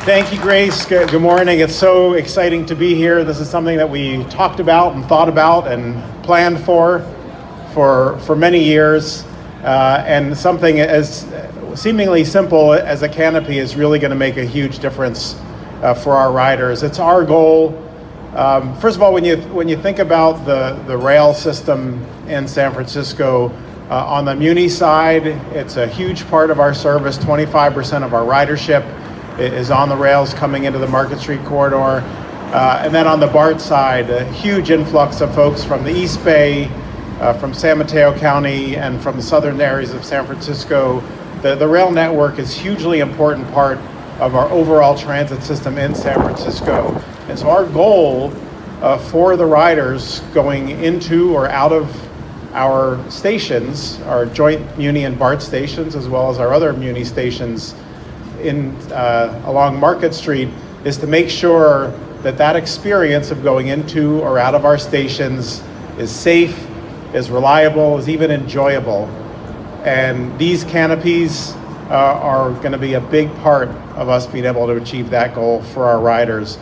Thank you, Grace. Good morning. It's so exciting to be here. This is something that we talked about and thought about and planned for many years. And something as seemingly simple as a canopy is really going to make a huge difference for our riders. It's our goal. First of all, when you think about the rail system in San Francisco, on the Muni side, it's a huge part of our service. 25% of our ridership is on the rails coming into the Market Street corridor. And then on the BART side, a huge influx of folks from the East Bay, from San Mateo County, and from the southern areas of San Francisco. The rail network is a hugely important part of our overall transit system in San Francisco. And so our goal for the riders going into or out of our stations, our joint Muni and BART stations, as well as our other Muni stations along Market Street, is to make sure that experience of going into or out of our stations is safe, is reliable, is even enjoyable. And these canopies are going to be a big part of us being able to achieve that goal for our riders.